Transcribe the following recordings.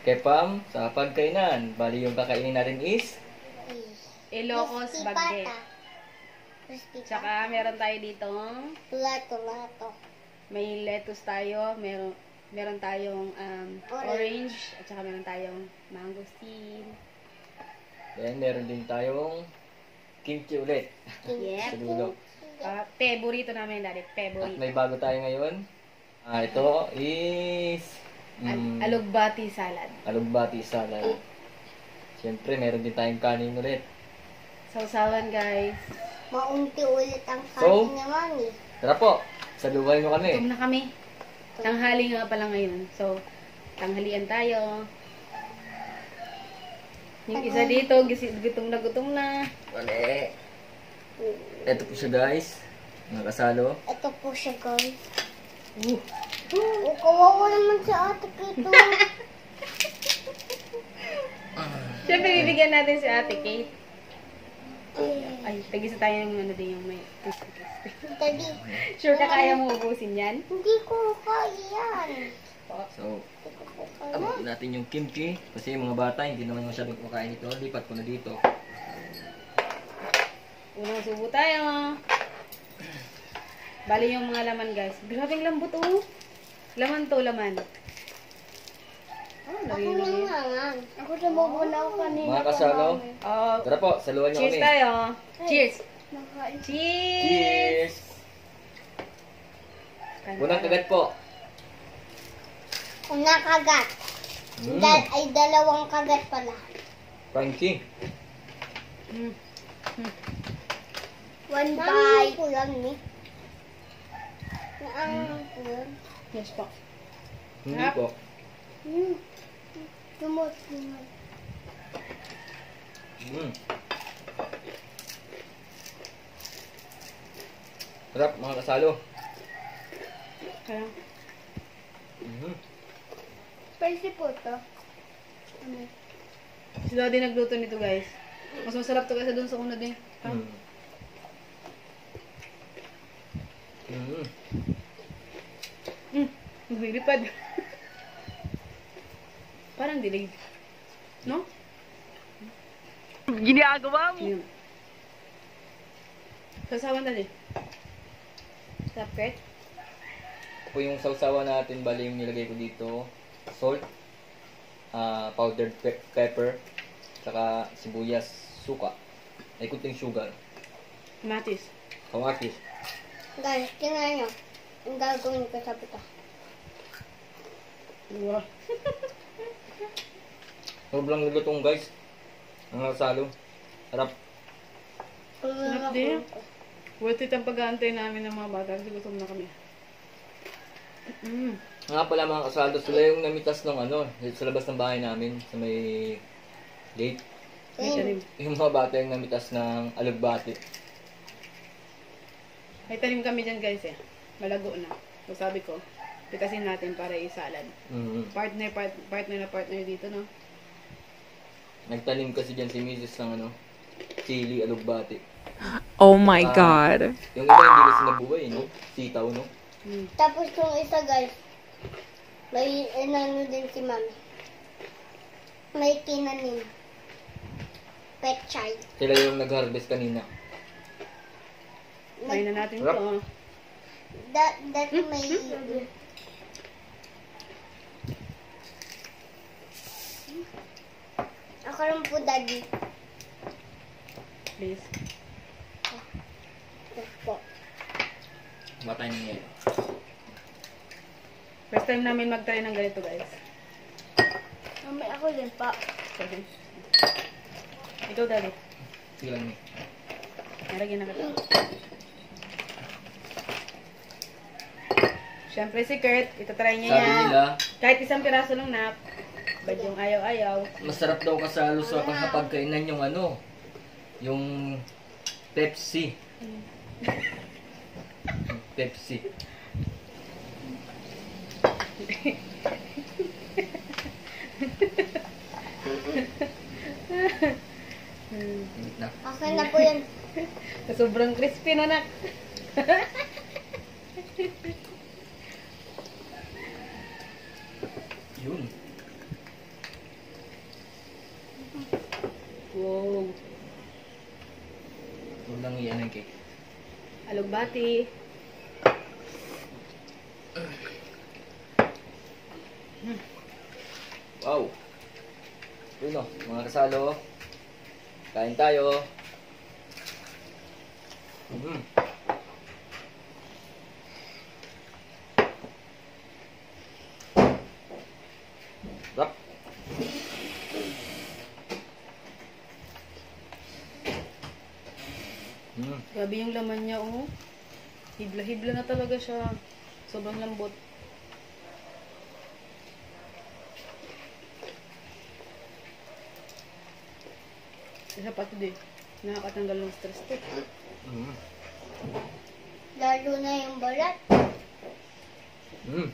Kepam sa pagkainan. Bali yung kakainin natin is Ilocos Bagge. Tsaka meron tayo dito. Tomato. May lettuce tayo. Meron tayong orange. At saka meron tayong mangosteen. then meron din tayong kimchi ulit. Yep. Sa dulo. Favorito namin, Daddy. At Favorite. may bago tayo ngayon. Ito is Alugbati salad. alugbati salad. Siyempre, meron din tayong kanin ulit. Sausawan, guys. Maunti ulit ang So? kanin ni Mami. Tara po, saluhay nyo kami. Gutom na kami. Tanghali nga pala ngayon. So, tanghalian tayo. Yung isa dito, gutom na. Wale. Ito po siya guys. Mga kasalo. Ito po siya, guys. Kawawa naman si ate Kito. Siyempre, bibigyan natin si Ate Kate. Ay, tagisa tayo ng ano din yung may crispy. Daddy, Sure ka kaya mo ubusin yan? hindi ko kaya yan. So, Hindi ko po kaya. abutin natin yung kimchi. Kasi yung mga bata, hindi naman masyadong kumakain ito. Lipat ko na dito. Unang subo tayo. Bali yung mga laman, guys. Grabing lambot, oh. Laman to, laman. Oh, Ako lagay lang naman. Ako namubuna ako kanina. Mga kasalo. Oh, Tara po, saluhan nyo cheers kami. tayo. Cheers. Nakain. Cheers. Cheers! Unang kagat po. Kung nakagat. Ay, dalawang kagat pala. Crunchy. Mm. One bite. Ko lang ni. Ko lang. Yes po. Hindi Sarap. po. Tumot. Sarap mga kasalo. Kaya, Spicy po to. si Daddy nagluto nito, guys. Mas masarap to kaysa dun sa una din. Maglilipad. Parang dilig. No? Ginagawa mo! Yun. Sasawan na din. Sarap, Kurt? Po yung sausawa natin, bali yung nilagay ko dito. Salt, powdered pepper, saka sibuyas, suka. Ay kunting sugar. Matis. Kawakis. Guys, tingnan nyo. Ang gagawin ko sa pita. Wow. Sobrang lulutong guys. Ang kasalo. Sarap. Sarap din. Worth it ang pag-aantay namin ng mga bata kasi gutom na kami. Nga pala mga kasalo, sila yung namitas ng ano, sa labas ng bahay namin, sa may gate. May tanim. Yung mga bata yung namitas ng alugbati. May tanim kami dyan, guys, eh. Malago na. So sabi ko, pitasin natin para i-salad. Partner dito, no? Nagtanim kasi dyan si Mrs. ng ano, chili alugbati. Oh my God. Yung iba hindi kasi nabuhay, no? Sitaw, no? Tapos yung isa, guys, may ano din si Mami. May tinanim. Pet child. Sila yung nag-harvest kanina. Try na natin Sarap. to. That may... Ako lang po, Daddy. Please. Yes po. Matay na ngayon. First time namin mag-try ng ganito, guys. Mami, ako din pa. Okay. Ikaw, Daddy. Sige lang eh. Naragyan na kita. Siyempre si Kurt, itatry niya Sabi yan. nila, Kahit isang piraso lang na, bad yung ayaw-ayaw. masarap daw kasalo sa pagkainan yung ano, yung Pepsi. Pepsi. Na. Akin na po yan. Sobrang crispy na, nak. Yun. Wow. Huwag lang iyan ang cake. Alugbati. Wow! Yun o, mga kasalo. Kain tayo. Rap. Grabe yung laman niya, oh. Hibla-hibla na talaga siya. Sobrang lambot. Isa pa ito din. Nakakatanggal ng stress to. Lalo na yung balat. Mm.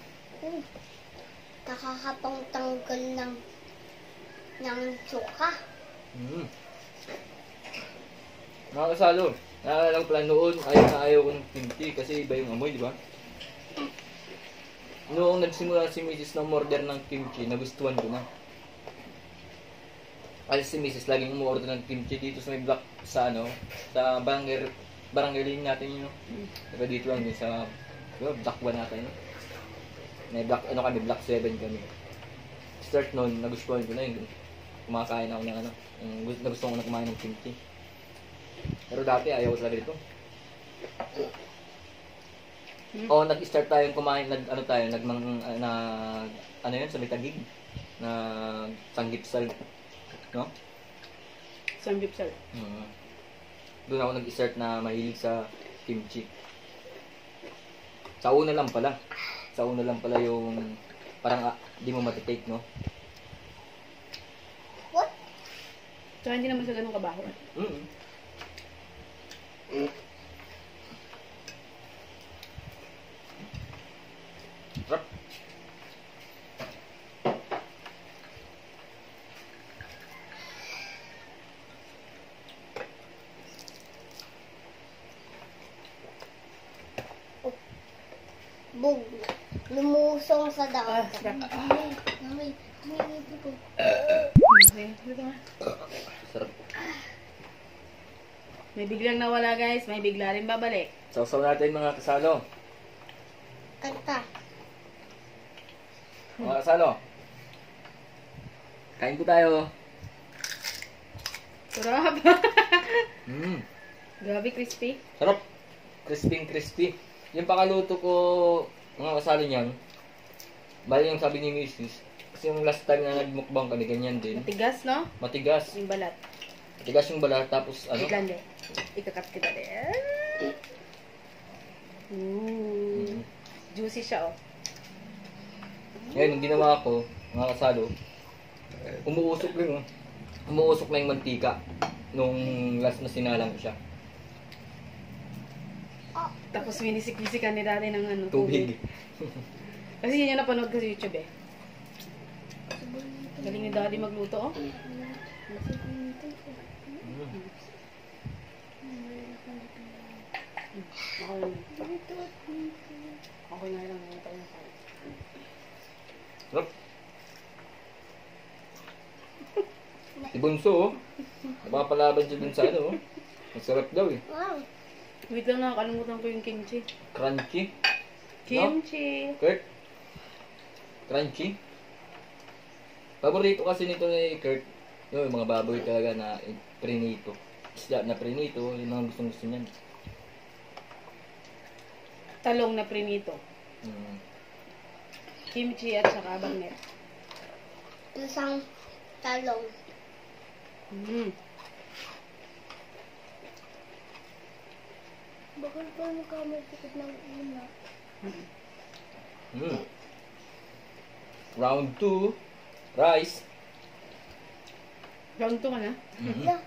Nakakapang tanggal ng suka. Mga kasalo, naalala ko pala noon, ayaw ko ng kimchi kasi iba yung amoy, di ba? Noong nagsimula si Mrs. na umorder ng kimchi, nagustuhan ko na. Kasi si Mrs. laging umorder ng kimchi dito sa may block sa sa barangay lane natin yun. Diba dito lang din sa block 1 natin. May block, kami, block 7 kami. Start noon, nagustuhan ko na yun. Kumakain ako ng nagustuhan ko na kumain ng kimchi. Pero dati ayaw ko talaga dito. Nag-start tayong kumain, sa may Taguig, na sanggipsal, no? Sanggipsal. Doon ako nag-start na mahilig sa kimchi. Sa una lang pala yung parang di mo matitake, no? What? So, hindi naman siya ganun kabaho. Rap. Bug. Lumusong sa dagat. Sarap. Sarap. May biglang nawala, guys. May bigla rin babalik. Sausaw natin mga kasalo. Kanta. Mga kasalo. Kain ko tayo. Sarap. Grabe, crispy. Sarap. Crispy. Yung pakaluto ko, mga kasalo niyan, bali yung sabi ni Mrs. Kasi yung last time na nagmukbang kami, ganyan din. Matigas, no? Matigas. Yung balat. Matigas yung balat, tapos Itlande. Ikakat kita din. Juicy siya, oh. Ngayon, yung ginawa ko, mga kasalo, umuusok lang, oh. Umuusok na yung mantika nung last na sinalang ko siya. Tapos minisik-misikan ni daddy ng Tubig. Kasi yun yung napanood ko sa YouTube, eh. Galing ni daddy magluto, oh. Okay na lang. Sarap. Si Bunso, oh. Napapalaban siya dun sa oh. Masarap daw, eh. Wow. Wait lang, nakakalimutan ko yung kimchi. Crunchy. Kimchi! Kurt? Crunchy? Paborito kasi nito ni Kurt, yung mga baboy talaga na prinito. Isda na prinito, yung mga gustong-gusto niyan. Talong na prinito. Kimchi at saka bagnet. Isang talong. Bakit pa nagkamasakit ng una? Round 2, rice. Round 2 ka na? Yeah.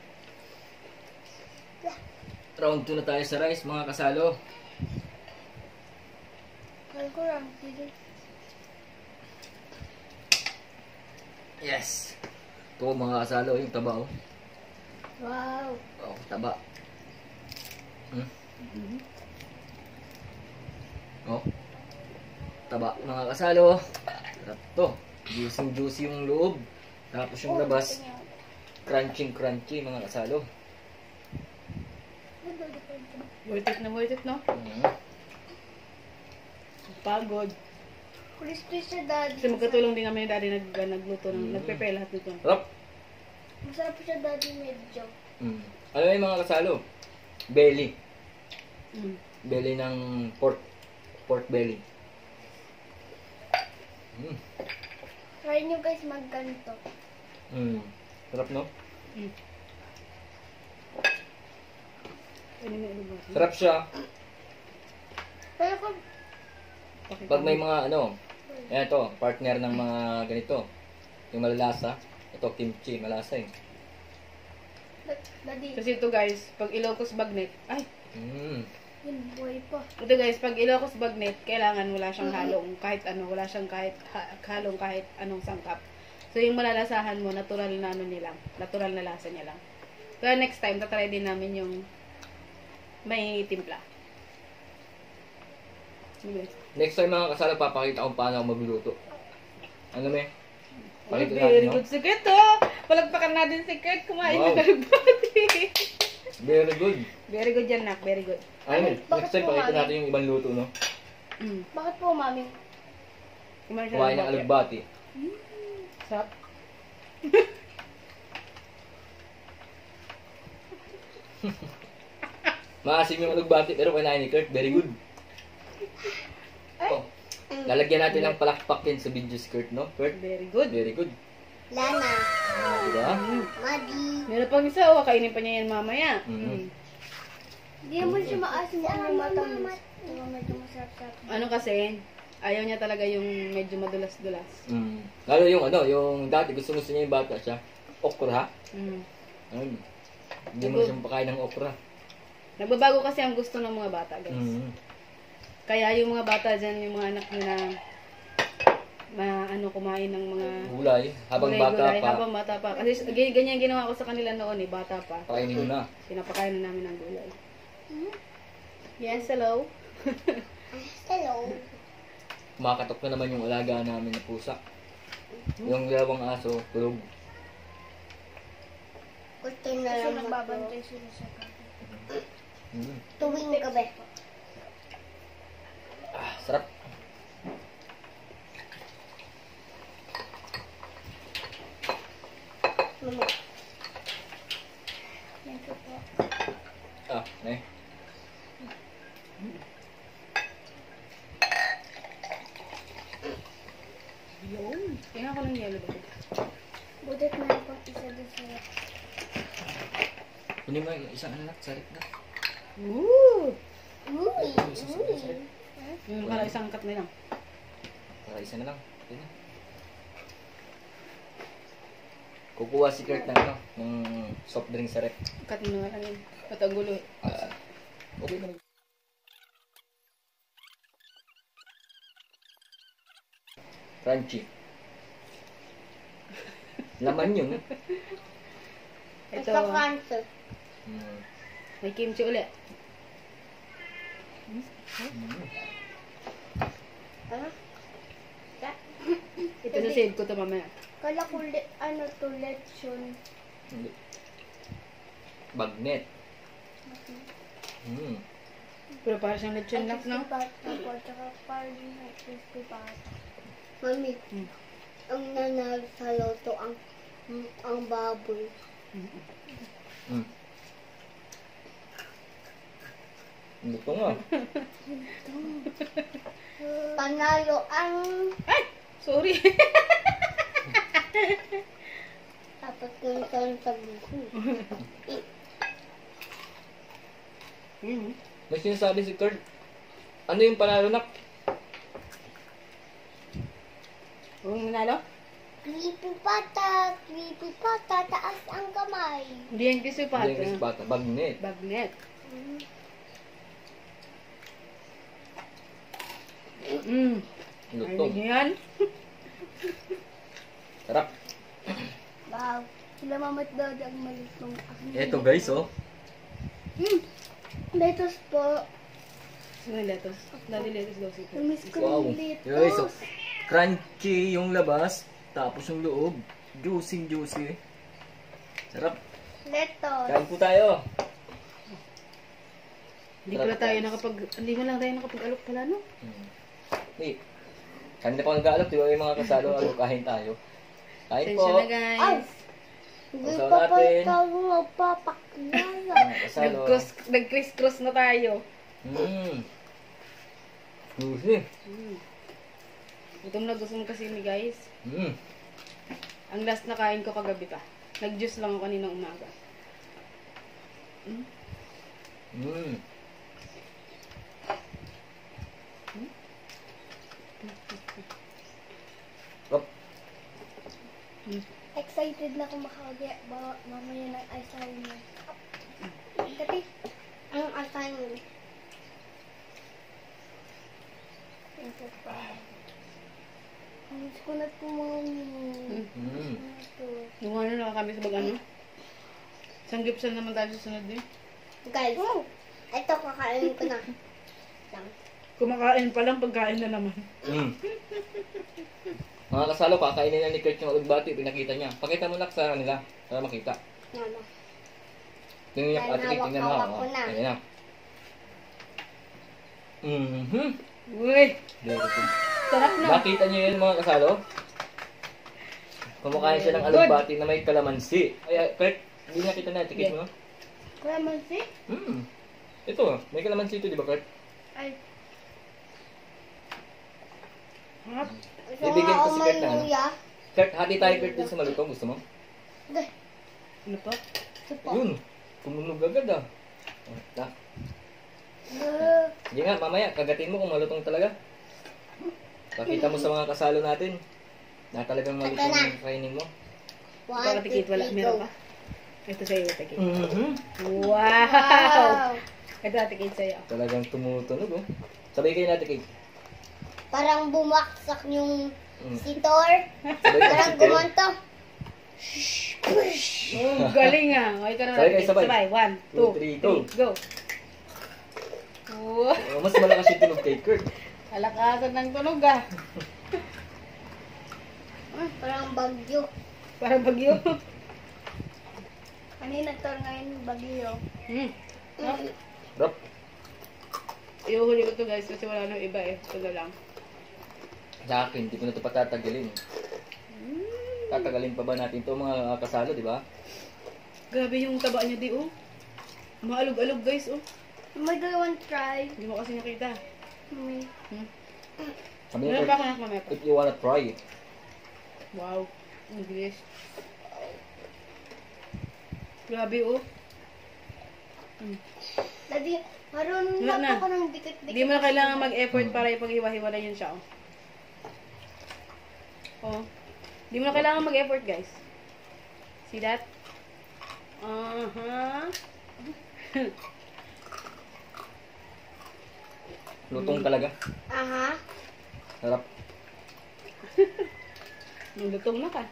Round 2 na tayo sa rice, mga kasalo. Kaya ko lang. Sige. Yes. Ito mga kasalo, yung taba, oh. Wow. Oh, taba. Oh. Taba, mga kasalo. Sarap to. Juicy yung loob. Tapos yung labas. Crunchy mga kasalo. Worth it, no? Mm. Pagod. Crispy siya, Daddy. Kasi magkatulong din kami ni Daddy nagluto ng nagprepare lahat nito. Sarap. Masarap siya, Daddy, medyo. Mm. Alam mo yung mga kasalo? Belly. Mm. Belly ng pork. Pork belly. Mm. Try nyo guys magganto. Mm. Sarap, no? Mm. Ano yung ano ba? Sarap siya. Pero kung Pakita Pag may mo. mga ano, ayan to, partner ng mga ganito. Yung malalasa. Ito, kimchi, malasa eh. Daddy, Kasi ito guys, pag Ilocos Bagnet, ay, Mm. yun, buhay pa. ito guys, pag Ilocos Bagnet, kailangan wala siyang halong kahit ano, wala siyang halong kahit anong sangkap. So yung malalasahan mo, natural na ano nilang, natural na lasa niya lang. Kaya next time, tatry din namin yung may timpla. Sige guys. Next time mga kasalo, papakita kung paano ako magluluto. Ano me? Pakita Very natin, no? good si Kurt, oh! Palagpakan natin si Kurt, kumain Wow. na kalugbati. Very good. Very good yan, Nak. Very good. Ayun, Bakit next time po, pakita mami? natin yung ibang luto, no? Mm. Bakit po, Mami? Kumain siya Kumain ng alugbati. alugbati. Sarap. Maasim yung alugbati, pero kinain ni Kurt, very good. Oh, lalagyan natin ng palakpak yan sa video skirt, no? Kurt, Very good. very good. Lana. Diba? Madi. Meron pang isa, oh. Kainin pa niya yan mamaya. Mhm. Hindi naman siya maasim ang matamis. Diba medyo masarap-sarap. Ano kasi, ayaw niya talaga yung medyo madulas-dulas. Mm. Lalo yung ano, yung dati gusto niya yung bata siya. Okra. Mm. Ayun. Hindi mo siyang pakain ng okra. Nagbabago kasi ang gusto ng mga bata, guys. Mm. Kaya yung mga bata dyan, yung mga anak nyo na kumain ng mga Gulay, habang bata gulay-gulay pa, habang bata pa. Kasi ganyan ginawa ko sa kanila noon eh, bata pa. pakainin mo na. Pinapakain na namin ng gulay. Yes, hello. Hello. Kumakatok na naman yung alaga namin na pusa. Yung dalawang aso, tulog. Gusto na lang nagbabantay sila sa gabi. Mm. Tuwing gabi. Ah, sarap. Mama. Yan po po. Ah, ne. Yun. Tingnan ko ng yellow ba? Budot na po isa doon sa... Kunin mo yung isang anak, sarap na. Woo! Uy! Yung pala isang cut na lang. Para isa na lang. Okay na. Kukuha si Kurt ng ano, ng soft drink sa rep. Cut mo na lang yun. At ang gulo. Ah, okay na. Crunchy. Laman yun. Ito Ito, cancer. Mm. may kimchi ulit. Mm. Ah? Ito sa save ko to mamaya. Kala ko ano to, lechon. Hindi. Bagnet. Mm. Pero para siyang lechon lang, no? Crispy pata po, tsaka parang crispy pata. Mami, Hmm. ang nanalo sa loto ang baboy. Mm. Ito nga. Panalo ang... Ay! Sorry. Dapat yung sa buko. May sinasabi si Kurt. Ano yung panalo nak? Huwag nanalo? Creepy pata, taas ang kamay. Hindi yan kiso pa. Hindi yung bata. Bagnet. Bagnet. Mm. Lutong. Ano yan? Sarap. Wow, sila mama't dad ang malitong aking... Eto guys oh. Lettuce po. Ano yung lettuce? Dali lettuce daw si Kurt. Namiss ko Wow. yung lettuce. Guys oh. Crunchy yung labas. Tapos yung loob. Juicy. Sarap. Lettuce. Kain po tayo. Hindi mo lang tayo nakapag-alok pala, no? Hey, kanina pa ako nag-aalok, di ba yung mga kasalo, kain tayo. Kain Tensya po. na, guys. Ay! Hindi Usaw pa pa natin. tayo magpapaklala. Mga kasalo. Nag-criss-cross na tayo. Susi. Gutom na gutom kasi ni guys. Mm. Ang last na kain ko kagabi pa. Nag-juice lang ako kaninang umaga. Mm. Sarap. Excited na ako makakagaya mamaya ng assignment. Dati, ang assignment. Miss ko na po mami. Mm. Yung ano na kami sa bag-ano. Isang gipsal naman tayo sa sunod eh. Guys, ito kakainin ko na. Lang. Kumakain pa lang, pagkain na naman. Mm. Mga kasalo, kakainin na ni Kurt yung alugbati, pinakita niya. Pakita mo lang sa kanila, para makita. Mama. Tingnan niya, ate Kate, tingnan mo. Hawak ko na. Ayan na. Mhm. Uy! Very good. Sarap na. Nakita niyo yun mga kasalo? Kumakain siya ng alugbati na may kalamansi. Ay, Kurt, hindi niya kita na, tikit mo. Clemency? Ito, may kalamansi ito, di ba Kurt? Ay. Harap. Bibigyan ko si Kurt na ano. Luya. Kurt, hati tayo Kurt dun sa malutong. Gusto mo? Ano pa? Yun, tumunog agad ah. Ah, Sige nga, mamaya, kagatin mo kung malutong talaga. Pakita mo sa mga kasalo natin na talagang malutong yung kainin mo. Ikaw, Tikit, wala. Meron pa? Ito sa'yo, Tikit. Wow! Wow! Ito, Tikit, sa'yo. Talagang tumutunog oh. Sabay kayo natin, Kate. Parang bumaksak yung Mm. si Thor. Sabay kayo, Parang Kate. gumanto. Oh, galing ah. Okay ka na Sabay kayo, Tikit. sabay. Sabay. 1, 2, 3, 3, go. Wow! Oh, mas malakas yung tunog kay Kurt. Kalakasan ng tunog ah. Parang bagyo. Para bagyo. Kanina Thor, ngayon bagyo. Drop. Iuhuli ko to guys kasi wala nang iba eh. Ito na lang. Sa akin, hindi ko na ito patatagalin. Tatagalin pa ba natin ito mga kasalo, di ba? Grabe yung taba niya di oh. Maalog-alog guys oh. May do you want to try? Hindi mo kasi nakita. May. Sabi niya, Meron Kurt, pa ako na mamaya pa. if you wanna try it. Wow. English. Grabe oh. Daddy, marunong Wala na na. ako ng dikit-dikit. Hindi mo na kailangan mag-effort para ipag-iwa-hiwala yun siya oh. Oh. Hindi mo na kailangan mag-effort guys. See that? Lutong talaga. Aha. Sarap. Lutong na ka.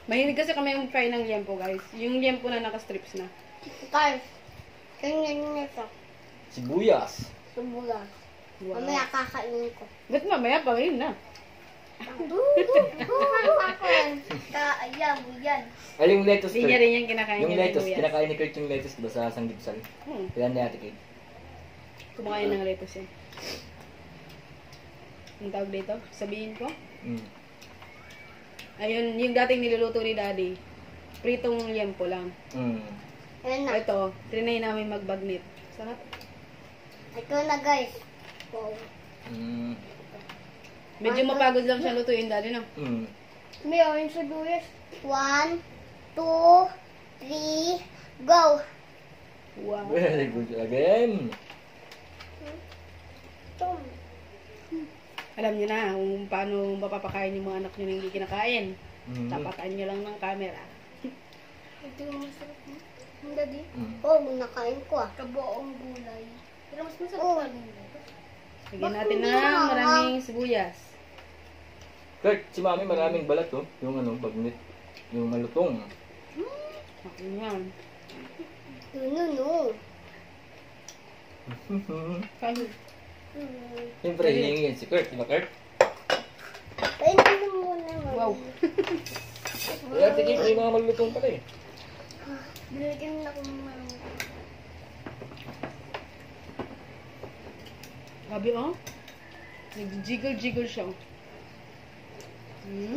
Mahilig kasi kami yung kain ng liempo guys. Yung liempo na naka-strips na. Guys, ganyan yun ito. Sibuyas. Subulas. Wow. Mamaya kakainin ko. Ba't mamaya pa ngayon na? Kaayaw yan. Ay, yung lettuce, Hindi niya Kurt. rin yung kinakain Yung niya ng lettuce, sibuyas. kinakain ni Kurt yung lettuce, diba, sa sanggipsal. Kailan na natin, Kate? Kumakain ng lettuce eh. Ang tawag dito? Sabihin ko? Ayun, yung dating niluluto ni Daddy. Pritong liempo lang. Ayan na. Ito, trinay namin magbagnit. Sarap. Ito na guys. Wow. Medyo mapagod lang siya lutuin, Daddy, no? May orange sibuyas. 1, 2, 3, go! Wow. Very good again. Tom. Alam niyo na kung paano mapapakain yung mga anak niyo na hindi kinakain. Tapakan niyo lang ng camera. Ito yung masarap mo. Ang daddy? Oo, nakain ko ah. Kabuong gulay. Pero mas masarap pa rin. Lagyan natin ng maraming sibuyas. Kurt, si Mami maraming balat, oh. Yung ano, bagnit. Yung malutong. Akin yan. No. Kain. Siyempre, hihingi yan si Kurt, di ba Kurt? Kainin mo muna mo. Wow, Wow. Kaya tingin ko yung mga malulutong pala eh. Binigyan na akong Sabi oh. Nag-jiggle-jiggle siya.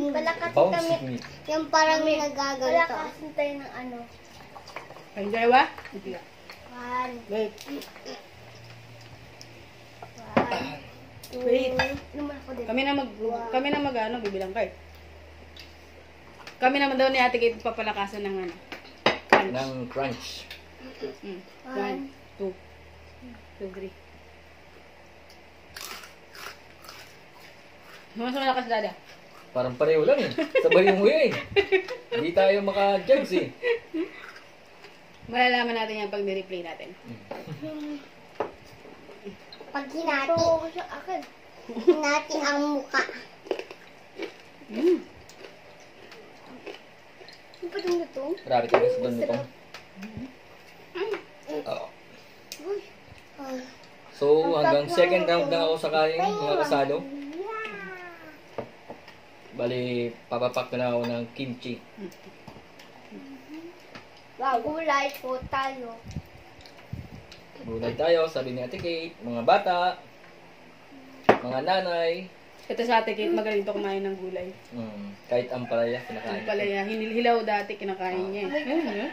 Wala kasi Bouncy kami, meat. yung parang nagaganto. Wala kasi tayo ng ano. Kayong dalawa? Hindi. One, Wait. one, two. Wait. Naman ako din. Kami na ano, bibilang card. Kami naman daw ni Ate Kate papalakasan ng ano. Crunch. Ng crunch. 1, 2, 3. Mas malakas dada. Parang pareho lang eh. Sabay mo yun eh. Hindi tayo maka-judge eh. Malalaman natin yan pag ni-replay natin. Pag hinati. Oo, sa akin. Hinati ang muka. Ano pa itong lutong? Grabe tayo sa doon nito. Uy. So, hanggang second round na ako sa kanin, mga kasalo. Bali, papapak na ako ng kimchi. Wow, gulay po tayo. Gulay tayo, sabi ni Ate Kate, mga bata, mga nanay. Ito sa Ate Kate, magaling to kumain ng gulay. Kahit ang palaya, kinakain. Ang palaya, hilaw dati kinakain niya. Ayun.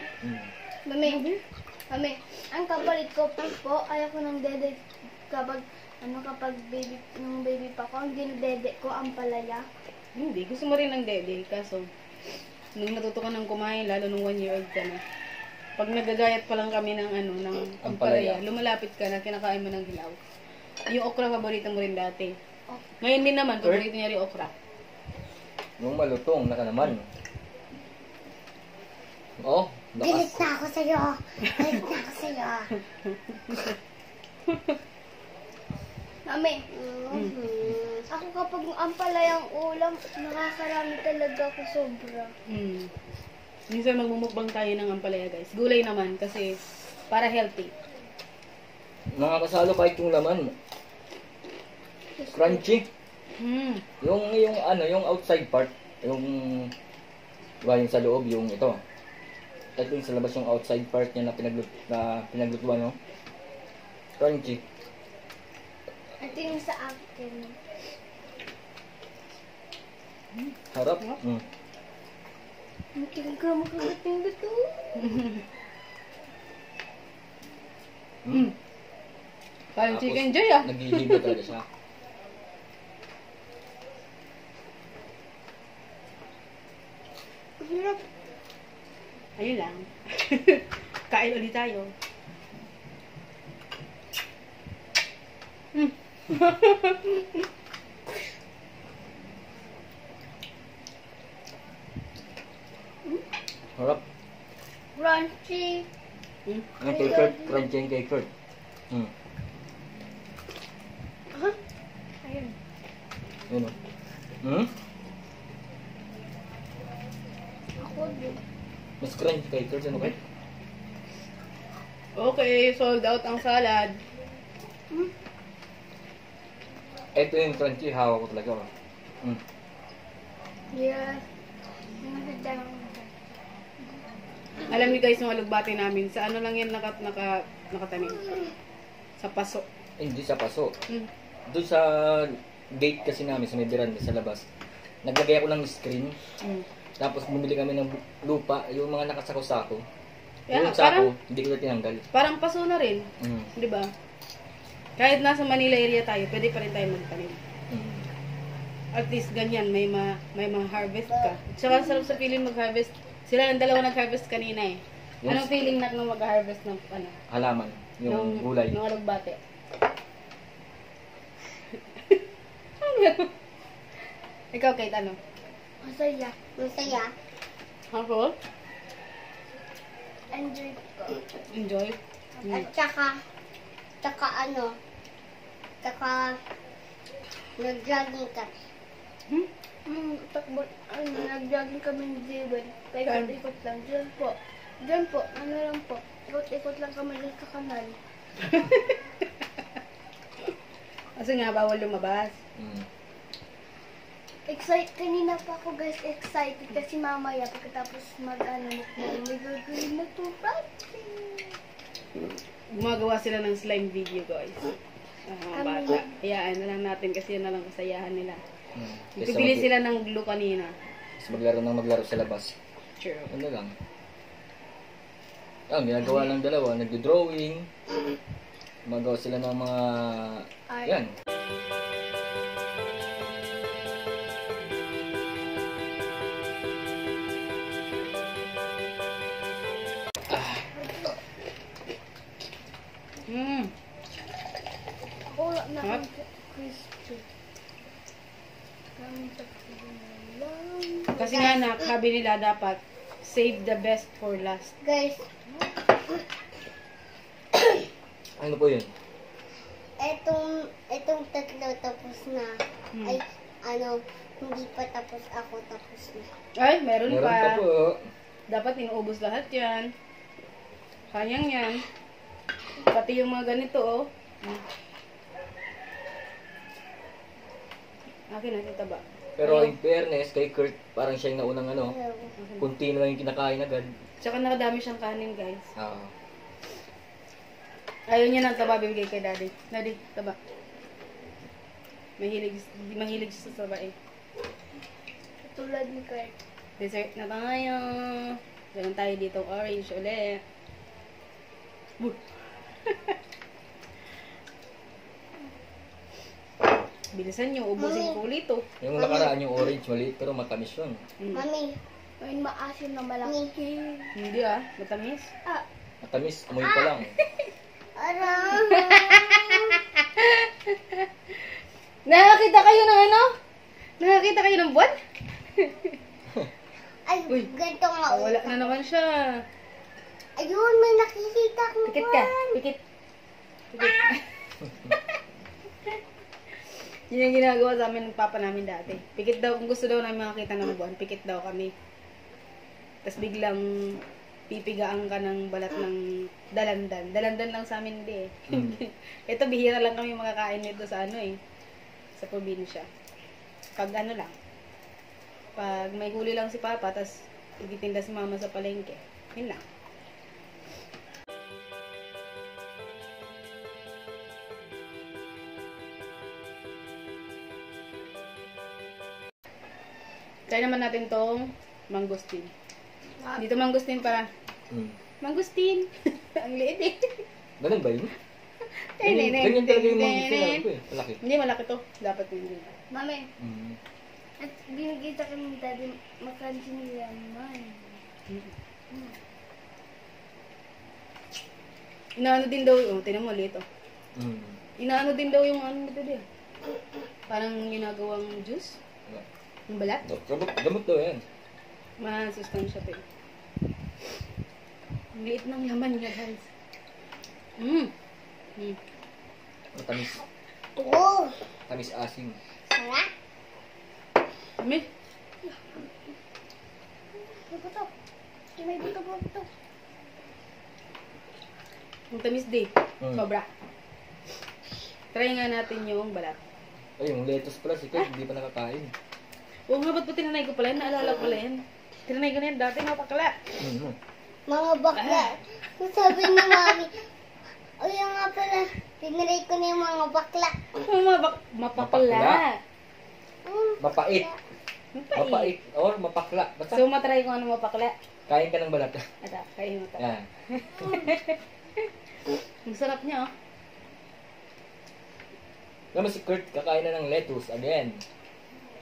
Mami, ang kapalit ko po, ayaw ko ng dede kapag baby, nung baby pa ko, ang dinedede ko ang palaya. Hindi, gusto mo rin ng dede. Kaso, nung natuto ka ng kumain, lalo nung 1 year old ka na, pag nagagayat pa lang kami ng ng ampalaya, lumalapit ka na, kinakain mo ng hilaw. Yung okra, paborito mo rin dati. Ngayon din naman, paborito niya rin okra. Yung malutong, naka naman. Oh, Galit lakas. na ako sa'yo. Galit na ako sa'yo. Mami, ako kapag ampalayang ulam, nakakarami talaga ako sobra. Minsan magmumukbang tayo ng ampalaya guys. Gulay naman kasi para healthy. Mga kasalo, kahit yung laman. Crunchy. Yung outside part, yung sa loob, yung ito. Ito yung sa labas yung outside part niya na pinaglutuan, no? Crunchy. Ito yung sa akin. Harap. Ang tingin ka makagating dito. Parang chicken joy ah. Naghihibo talaga siya. Ang hirap. Ayun lang. Kain ulit tayo. Harap. Crunchy. Ang K-Kurt, crunchy yung K-Kurt. Ayun. Yun o. Ako din. Mas crunchy K-Kurt, ano ba? Okay, sold out ang salad. Ito yung crunchy, hawak ko talaga. Yes. Alam niyo guys, yung alugbati namin, sa ano lang yan nakatanim? Sa paso. Hindi sa paso. Doon sa gate kasi namin, sa may veranda, sa labas. Naglagay ako ng screen. Tapos bumili kami ng lupa, yung mga nakasako-sako. Yeah, yung sako, hindi ko na tinanggal. Parang paso na rin. Di ba? Kahit nasa Manila area tayo, pwede pa rin tayo magtanim. At least ganyan, may ma-harvest ka. Tsaka sarap sa feeling mag-harvest. Sila ang dalawa nag-harvest kanina eh. Anong feeling natin nung mag-harvest ng ano? Halaman, yung gulay. Nung alugbate. Ikaw, Kate, ano? Masaya. Masaya. Ako? Enjoy ko. Enjoy? At tsaka nag-jogging ka. Nag-jogging kami ng Jewel. Ikot-ikot lang. Diyan po. Ano lang po. Ikot-ikot lang kami dyan sa kanal. Kasi nga, bawal lumabas. Kanina pa ako guys excited kasi mamaya pagkatapos may gagawin na to Gumagawa sila ng slime video, guys. Mga bata. Hayaan na lang natin kasi yun na lang kasayahan nila. Pipili sila ng glue kanina. Tapos maglaro sa labas. True. Ano lang. Ang ginagawa ng dalawa, nagdo-drawing. Magawa sila ng mga... Yan. Wala na Hap. akong crispy. Kasi nga anak, sabi nila dapat save the best for last. Guys, Ano po yun? etong tatlo tapos na. Ay, hindi pa tapos ako tapos na. Ay, meron Meron pa. pa po. Dapat inuubos lahat yan. Sayang yan. Pati yung mga ganito, oh. Akin na, kita ba? Pero in fairness, kay Kurt, parang siya yung naunang kunti na lang yung kinakain agad. Tsaka nakadami siyang kanin, guys. Oo. Ayaw niya ng taba bibigay kay daddy. Daddy, taba. Mahilig siya sa taba eh. Tulad ni Kurt. Dessert na tayo. Meron tayo dito orange ulit. Bilisan nyo, ubusin ko ulit oh. Yung nakaraan yung orange, maliit pero matamis yun. Mami, may maasim na malaki. Hindi ah, matamis. Matamis, amoy pa lang. Aram! Nakakita kayo ng ano? Nakakita kayo ng buwan? Ay, Uy. ganito nga. Wala na naman siya. Ayun, may nakikita akong Pikit ka, pikit. Pikit. Yun yung ginagawa sa amin ng papa namin dati. Pikit daw, kung gusto daw namin makakita ng buwan, pikit daw kami. Tapos biglang pipigaan ka ng balat ng dalandan. Dalandan lang sa amin hindi eh. Ito, bihira lang kami makakain nito sa ano eh. Sa probinsya. Pag ano lang. Pag may huli lang si papa, tapos ititinda si mama sa palengke. Yun lang. Try naman natin tong mangosteen. Dito mangosteen para. Mangosteen. Ang liit eh. Ganun ba yun? Ganyan talaga yung mga sinabi ko eh. Malaki. Hindi, malaki to. Dapat hindi. Mami, at binigay sa kami dati makansin nila naman. Inaano din daw, oh, tinan mo ulit oh. Inaano din daw yung ano nito din. Parang ginagawang juice. Yung balat. Gamot daw yan. Masustansya to eh. Ang liit ng laman niya, guys. Matamis. Oo! Tamis asim. Sarap! Kami? May buto. May buto. Ang tamis din. Sobra. Try nga natin yung balat. Ay, yung lettuce pala si Kurt, hindi pa nakakain. Oo nga, ba't po tinanay ko pala yan? Naalala ko pala yan. Tinanay ko na yan dati, mapakala. Mga bakla. Sabi ni Mami, o yung nga pala, tinry ko na yung mga bakla. Mapakala. Mapait. Mapait. Or mapakla. Basta So, matry ko ano mapakla. kain ka ng balat. Ata, kain mo ito. Yan. Ang sarap niya, oh. Naman si Kurt, kakain na ng lettuce. Again.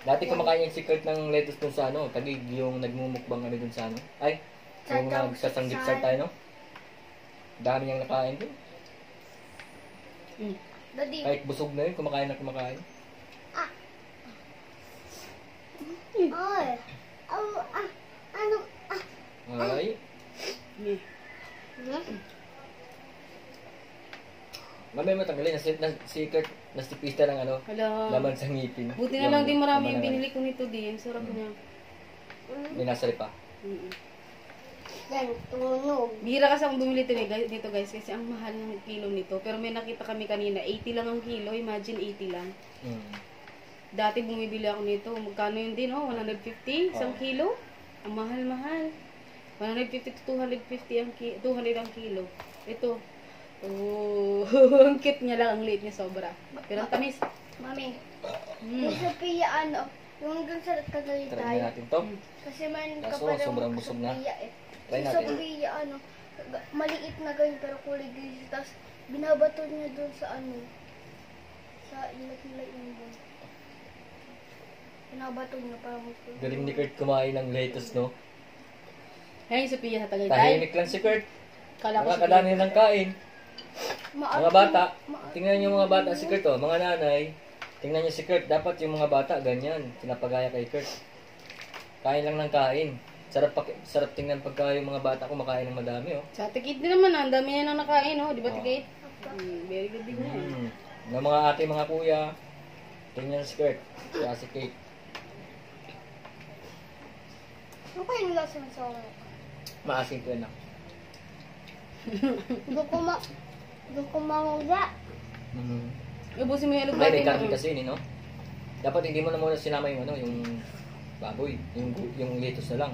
Dati kumakain yung si Kurt ng lettuce dun sa ano. Tagig yung nagmumukbang kami dun sa ano. Ay, yung nagsasanggit-sar tayo, no? Dami niyang nakain dun. Daddy, Kahit busog na yun, kumakain na kumakain. ay, Ay. Mamaya matanggalin. Si Kurt, nasipista ng ano, Hala. laman sa ngipin. Buti na lang din marami yung laman ng- binili ko nito din. Sarap niya. May nasari pa. yan, tunog. Bihira kasi akong bumili nito guys kasi ang mahal ng kilo nito. Pero may nakita kami kanina, 80 lang ang kilo. Imagine 80 lang. Dati bumibili ako nito. Magkano yun din, oh? 150? Isang Oo. kilo? Ang mahal-mahal. 150 to 250 200 ang kilo. Ito. Oh, ang cute niya lang. Ang liit niya sobra. Pero ang tamis. Mami, Mm. yung Sophia ano, yung dun sa Try Tagaytay. na natin to. Kasi man Kaso, kapag sobrang busog na. Sophia eh. Try Si natin. Sophia ano, maliit na ganyan pero kulay green. Tapos binabato niya dun sa ano, sa ilat-ilat yung dun. Binabato niya para magpulong. Galing ni Kurt kumain ng lettuce, no? Ayan yung Sophia sa Tagaytay. Tahimik lang si Kurt. Kala ko Nakakadami ng kain. Mga bata, Maarte. tingnan niyo mga bata si Kurt, oh. Mga nanay, tingnan niyo si Kurt. Dapat yung mga bata, ganyan. Pinapagaya kay Kurt. Kain lang ng kain. Sarap tingnan pagka yung mga bata kumakain ng madami, oh. Sa tikit din naman, ang dami niya nang nakain, oh. Di ba, Oo. tikit? Very good din yan. Ng mga ate, mga kuya, tingnan si Kurt. Kaya si Kate. Ano kayo nila sinasawa? Maasim ko na. Doon ko manguga. Ubusin mo yung Ay, alugbati may karne mo. kasi yun, no? Dapat hindi mo na muna sinama yung ano, yung baboy, yung lettuce na lang.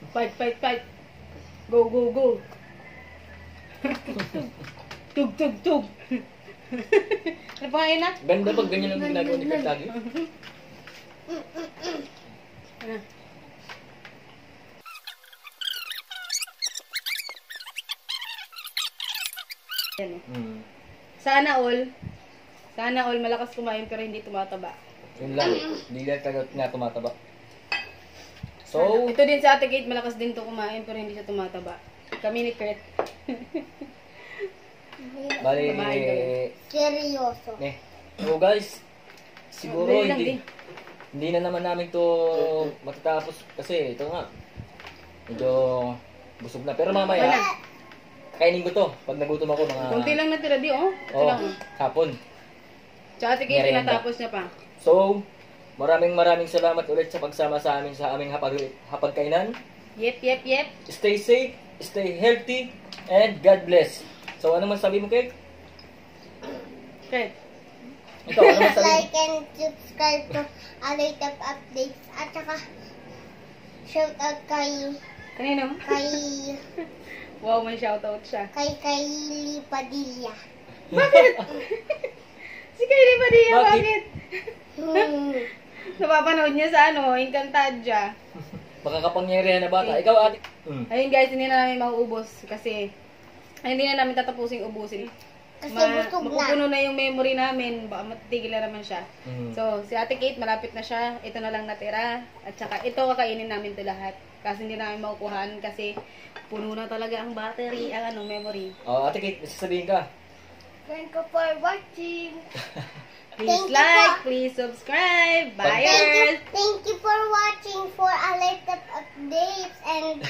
Fight, fight, fight. Go, go, go. Tug, tug, tug. Ano pa ngayon na? Ganda pag ganyan ang ginagawa ni Kurt lagi. Ano? Yan eh. Sana all malakas kumain pero hindi tumataba. Yun lang, hindi lang talaga nga tumataba. So, Ito din sa Ate Kate, malakas din to kumain pero hindi siya tumataba. Kami ni Kurt. bali, Kumain kami. Seryoso. So guys, siguro Dali lang hindi na naman namin to matatapos kasi ito nga, medyo busog na. Pero mamaya, kainin ko to pag nagutom ako mga Kunti lang natira di, oh. Ito oh, lang. Oh. hapon. Tsaka Ate Kate, Merienda. tinatapos niya pa. So, maraming salamat ulit sa pagsama sa amin sa aming hapagkainan. Yep, yep, yep. Stay safe, stay healthy, and God bless. So, ano man sabi mo, Kate? Kurt. Ikaw, ano man sabi mo? Like and subscribe to Alaytap Updates. At saka, shout out kay Kanino? Wow, may shoutout siya. kay Kylie Padilla. Bakit? Si Kylie Padilla, Bakit? bakit? Napapanood niya sa ano, Encantadia. Makakapangyarihan na bata. Ikaw, ate. Ayun guys, hindi na namin mauubos kasi hindi na namin tatapusing ubusin. Kasi busog na. Mapupuno na yung memory namin, baka matitigil na naman siya. Mm. So, si Ate Kate, malapit na siya. Ito na lang natira. At saka, ito kakainin namin to lahat. Kasi hindi namin makukuhaan kasi puno na talaga ang battery, ang ano, memory. Oh, ate Kate, may sasabihin ka. Thank you for watching. Please Thank you like, po. please subscribe. Thank Buyers! you for watching for Alaytap Updates and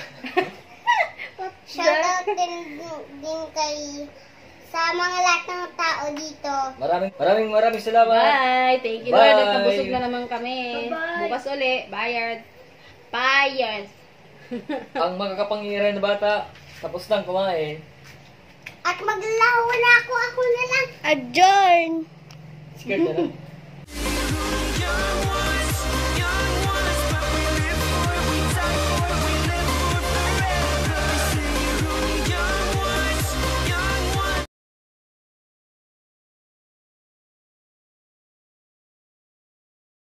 shout out din kay sa mga lahat ng tao dito. Maraming salamat. Bye! Thank you Bye. Lord, at nabusog na naman kami. Bye-bye. Bukas uli. Buyers! Buyers! Ang makakapangyarihan na bata, tapos lang kumain. At maglalaho na ako na lang. Adjourn! Scared na lang.